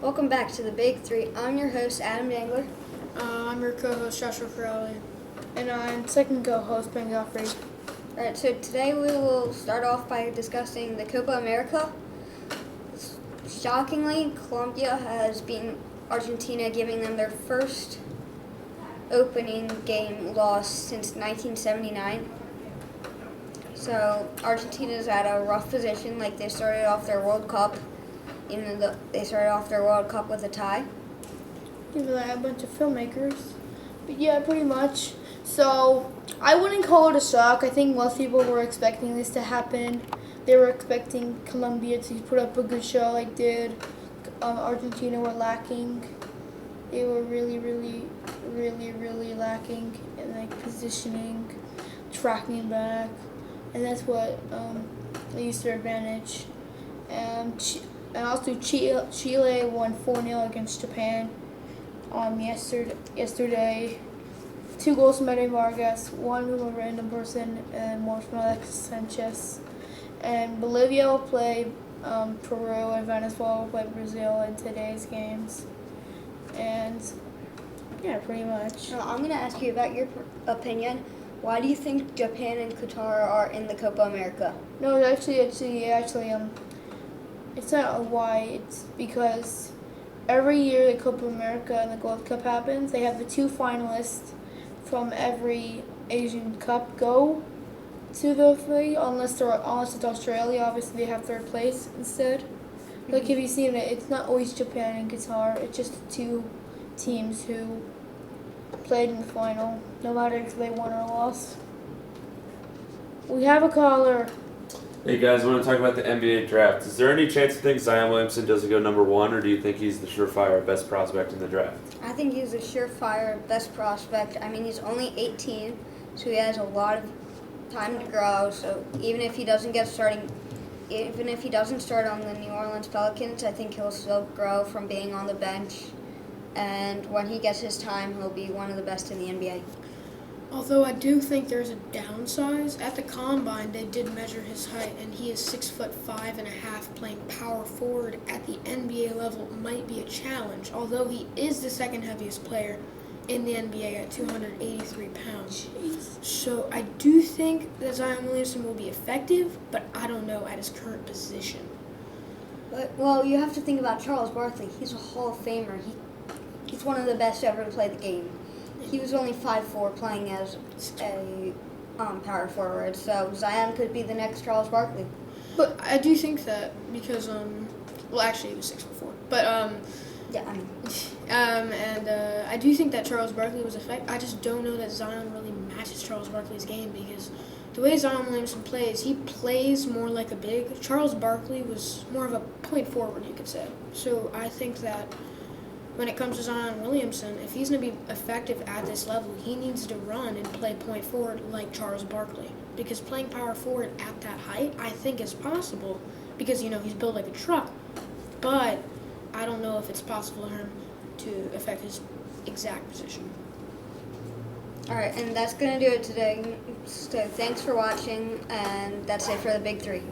Welcome back to the Big Three. I'm your host, Adam Dangler. I'm your co-host, Joshua Crowley. And I'm second co-host, Ben Godfrey. Alright, so today we will start off by discussing the Copa America. Shockingly, Colombia has beaten Argentina, giving them their first opening game loss since 1979. So Argentina's at a rough position, like they started off their World Cup. Even though they started off their World Cup with a tie. Give it a bunch of filmmakers. But yeah, pretty much. So I wouldn't call it a shock. I think most people were expecting this to happen. They were expecting Colombia to put up a good show like did. Argentina were lacking. They were really lacking in like positioning, tracking back, and that's what they used to their advantage. And also Chile won 4-0 against Japan yesterday. 2 goals from Eden Vargas, 1 from a random person, and 1 from Alexis Sanchez. And Bolivia will play Peru, and Venezuela will play Brazil in today's games. And yeah, pretty much. Now, I'm going to ask you about your opinion. Why do you think Japan and Qatar are in the Copa America? No, actually, it's not a why. It's because every year the Copa America and the Gold Cup happens. They have the 2 finalists from every Asian Cup go to the three, unless it's Australia. Obviously, they have 3rd place instead. Like if you've seen it, it's not always Japan and Qatar. It's just the 2 teams who played in the final, no matter if they won or lost. We have a caller. Hey guys, I want to talk about the NBA draft. Is there any chance you think Zion Williamson doesn't go number 1, or do you think he's the surefire best prospect in the draft? I think he's a surefire best prospect. I mean, he's only 18, so he has a lot of time to grow. So even if he doesn't start on the New Orleans Pelicans, I think he'll still grow from being on the bench. And when he gets his time, he'll be one of the best in the NBA. Although I do think there's a downsize. At the Combine, they did measure his height, and he is 6'5.5". Playing power forward at the NBA level might be a challenge, although he is the 2nd heaviest player in the NBA at 283 pounds. Jeez. So I do think that Zion Williamson will be effective, but I don't know at his current position. Well, you have to think about Charles Barkley. He's a Hall of Famer. He's one of the best ever to play the game. He was only 5'4", playing as a power forward, so Zion could be the next Charles Barkley. But I do think that because, actually he was 6'4", but Yeah, I mean. I do think that Charles Barkley was effective. I just don't know that Zion really matches Charles Barkley's game, because the way Zion Williamson plays, he plays more like a big. Charles Barkley was more of a point forward, you could say. So I think that when it comes to Zion Williamson, if he's going to be effective at this level, he needs to run and play point forward like Charles Barkley. Because playing power forward at that height, I think is possible, because, he's built like a truck. But I don't know if it's possible for him to affect his exact position. All right, and that's going to do it today. So thanks for watching, and that's it for the Big Three.